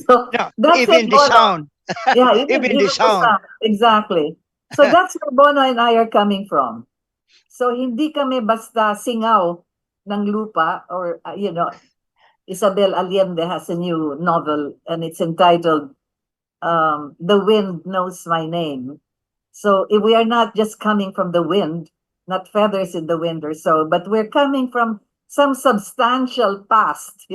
so No, that's it, even the Bono. sound. Yeah, even Even the the sound. sound. Exactly. So that's where Bono and I are coming from. So hindi kami basta singaw ng lupa, or Isabel Allende has a new novel and it's entitled The Wind Knows My Name. So if we are not just coming from the wind, not feathers in the wind or so, but we're coming from some substantial past,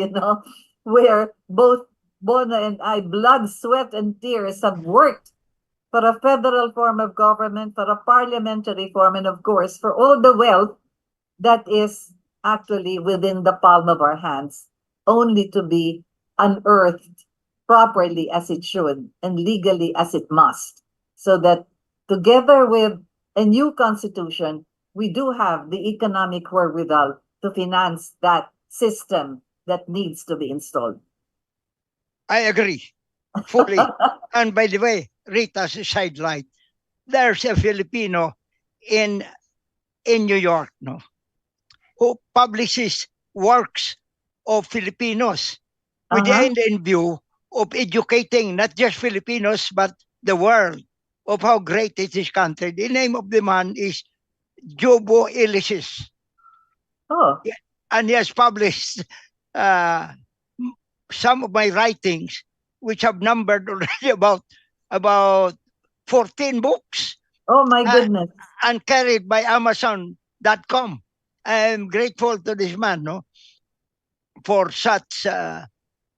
where both Bono and I, blood, sweat, and tears, have worked for a federal form of government, for a parliamentary form, and of course, for all the wealth that is actually within the palm of our hands, only to be unearthed properly as it should and legally as it must. So that together with a new constitution, we do have the economic wherewithal to finance that system that needs to be installed. I agree fully. And by the way, Rita's sidelight. There's a Filipino in New York, no, who publishes works of Filipinos with the end in view of educating not just Filipinos but the world of how great is this country. The name of the man is Jobo Ilisis. Oh. And he has published some of my writings, which have numbered already about 14 books. Oh my goodness. And carried by Amazon.com. I'm grateful to this man, no, for such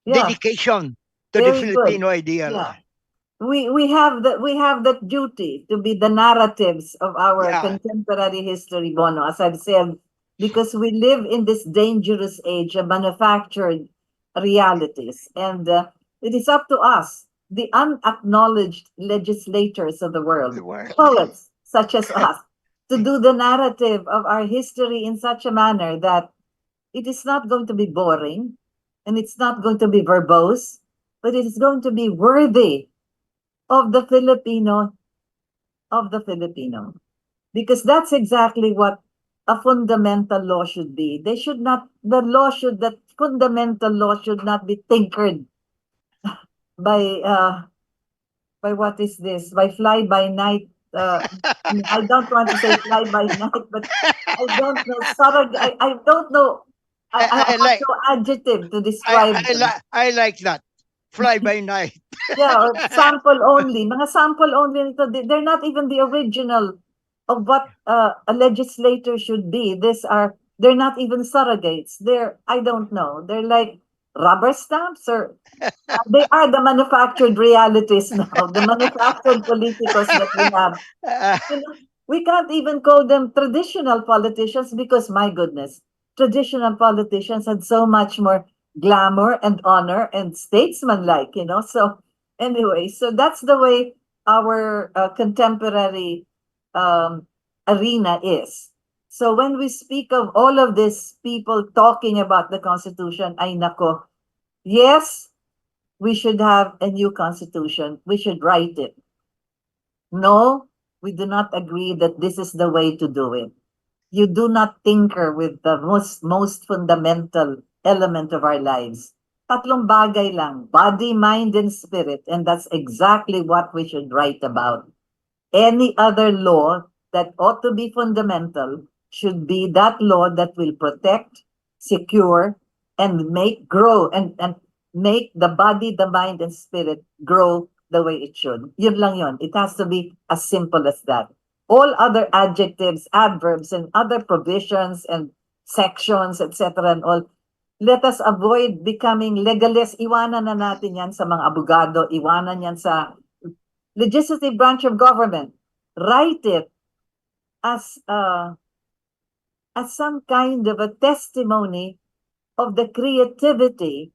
dedication to the Filipino ideal. Yeah. We have that duty to be the narratives of our contemporary history, Bono, as I've said, because we live in this dangerous age of manufactured realities, and it is up to us, the unacknowledged legislators of the world, poets such as us, to do the narrative of our history in such a manner that it is not going to be boring, and it's not going to be verbose, but it is going to be worthy of the Filipino, because that's exactly what a fundamental law should be. That fundamental law should not be tinkered by what is this? By fly by night. I don't want to say fly by night, but I don't know. I don't know. I have like no adjective to describe them. I like that. Fly by night. Yeah, or sample only. Mga sample only nito. They're not even the original of what a legislator should be. They're not even surrogates. I don't know. They're like rubber stamps, or they are the manufactured realities now, the manufactured politicos that we have. We can't even call them traditional politicians because, my goodness, traditional politicians had so much more glamour and honor and statesmanlike, So anyway, so that's the way our contemporary arena is. So when we speak of all of these people talking about the Constitution, ay nako, yes, we should have a new Constitution. We should write it. No, we do not agree that this is the way to do it. You do not tinker with the most fundamental element of our lives. Tatlong bagay lang, body, mind, and spirit. And that's exactly what we should write about. Any other law that ought to be fundamental should be that law that will protect, secure, and make grow and make the body, the mind, and spirit grow the way it should. Yun lang yun. It has to be as simple as that. All other adjectives, adverbs, and other provisions and sections, etc. and all, let us avoid becoming legalists. Iwanan na natin yan sa mga abogado. Iwanan yan sa legislative branch of government. Write it as some kind of a testimony of the creativity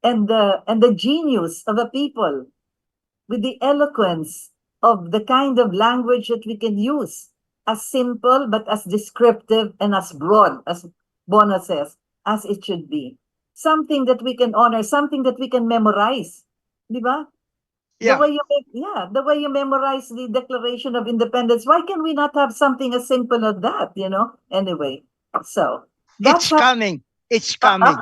and the genius of a people, with the eloquence of the kind of language that we can use, as simple but as descriptive and as broad as Bono says, as it should be. Something that we can honor, something that we can memorize. Di ba? The Yeah, way you memorize the Declaration of Independence, why can we not have something as simple as that, you know? Anyway, so that's it's how. coming. It's coming.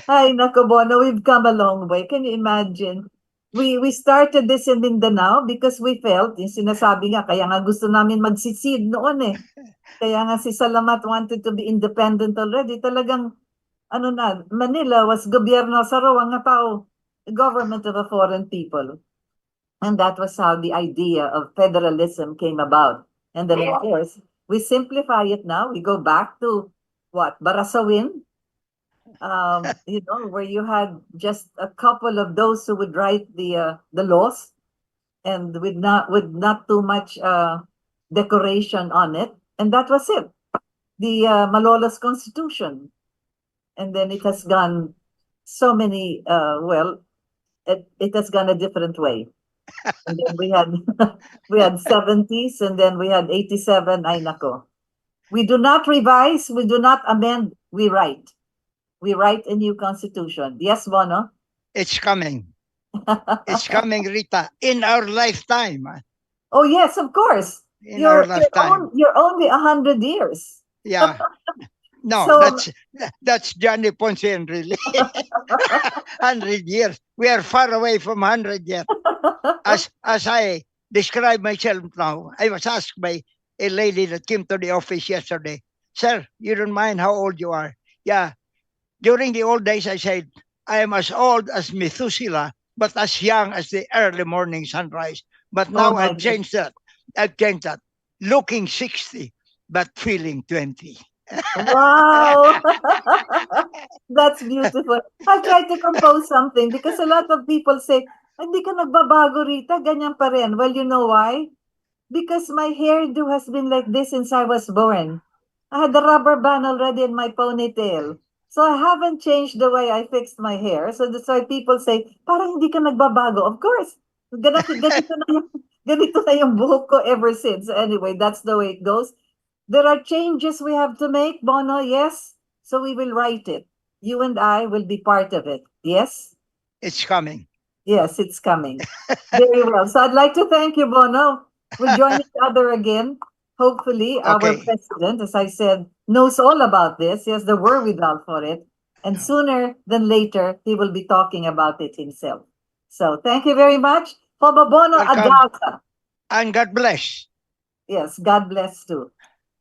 Ay, nako, Bono, we've come a long way. Can you imagine? We started this in Mindanao because we felt, yung sinasabi nga, kaya nga gusto namin magsisid noon eh. Kaya nga si Salamat wanted to be independent already. Talagang, ano na, Manila was gobyerno sa rawang nga tao, government of a foreign people. And that was how the idea of federalism came about. And then, of course, we simplify it now. We go back to what? Barasawin, you know, where you had just a couple of those who would write the laws, and with not too much decoration on it, and that was it. The Malolos Constitution, and then it has gone so many. It has gone a different way. And then we had we had 70s, and then we had 87. Ay nako. We do not revise, we do not amend, we write. We write a new constitution. Yes, Bono? It's coming. It's coming, Rita, in our lifetime. Oh, yes, of course. In our lifetime. You're only 100 years. Yeah. No, So- that's Johnny Ponce and really 100 years. We are far away from 100 yet. As I describe myself now, I was asked by a lady that came to the office yesterday, "Sir, you don't mind how old you are?" Yeah. During the old days, I said, I am as old as Methuselah, but as young as the early morning sunrise. But now my I've changed that. I've changed that. Looking 60, but feeling 20. Wow. That's beautiful. I'll try to compose something because a lot of people say, hindi ka nagbabago, Rita, ganyan pa rin. Well, you know why? Because my hairdo has been like this since I was born. I had the rubber band already in my ponytail. So I haven't changed the way I fixed my hair. So that's why people say, parang hindi ka nagbabago. Of course. Ganito na yung buhok ko ever since. Anyway, that's the way it goes. There are changes we have to make, Bono, yes? So we will write it. You and I will be part of it. Yes? It's coming. Yes, it's coming. Very well. So I'd like to thank you, Bono. We'll join each other again. Hopefully, our Okay. president, as I said, knows all about this. He has the wherewithal for it. And sooner than later, he will be talking about it himself. So thank you very much. HOMOBONO Welcome. ADAZA. And God bless. Yes, God bless too.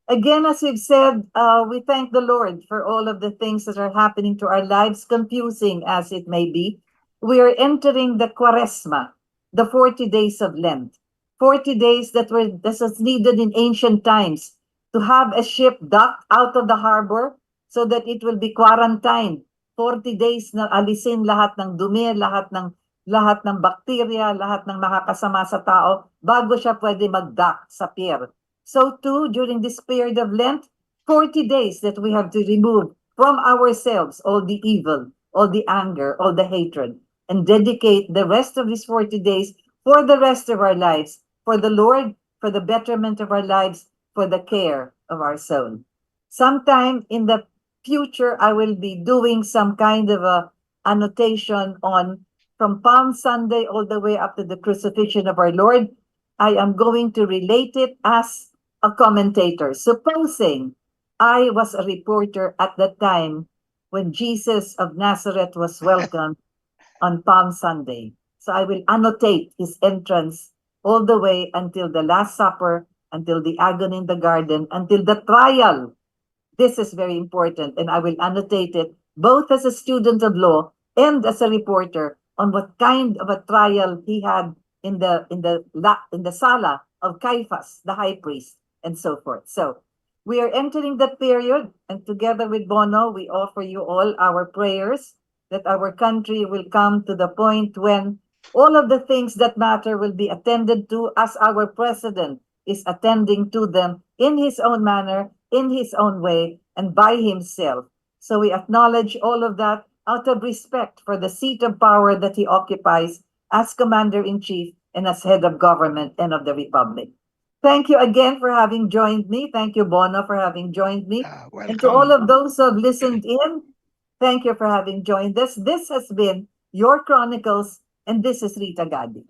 Again, as we've said, we thank the Lord for all of the things that are happening to our lives, confusing as it may be. We are entering the Quaresma, the 40 days of Lent. 40 days that was needed in ancient times to have a ship docked out of the harbor so that it will be quarantined. 40 days na alisin lahat ng dumi, lahat ng bakterya, lahat ng makakasama sa tao bago siya pwede mag-dock sa pier. So too, during this period of Lent, 40 days that we have to remove from ourselves all the evil, all the anger, all the hatred, and dedicate the rest of these 40 days for the rest of our lives, for the Lord, for the betterment of our lives, for the care of our soul. Sometime in the future, I will be doing some kind of a annotation on from Palm Sunday all the way up to the crucifixion of our Lord. I am going to relate it as a commentator. Supposing I was a reporter at the time when Jesus of Nazareth was welcomed on Palm Sunday. So I will annotate his entrance all the way until the Last Supper, until the agony in the garden, until the trial This is very important, and I will annotate it both as a student of law and as a reporter on what kind of a trial he had in the sala of Caiaphas, the high priest, and so forth. So we are entering that period, and together with Bono, we offer you all our prayers that our country will come to the point when all of the things that matter will be attended to as our president is attending to them in his own manner, in his own way, and by himself. So we acknowledge all of that out of respect for the seat of power that he occupies as commander in chief and as head of government and of the republic. Thank you again for having joined me. Thank you, Bono, for having joined me. And to all Welcome. of those who have listened in, thank you for having joined us. This has been your Chronicles, and this is Rita Gadi.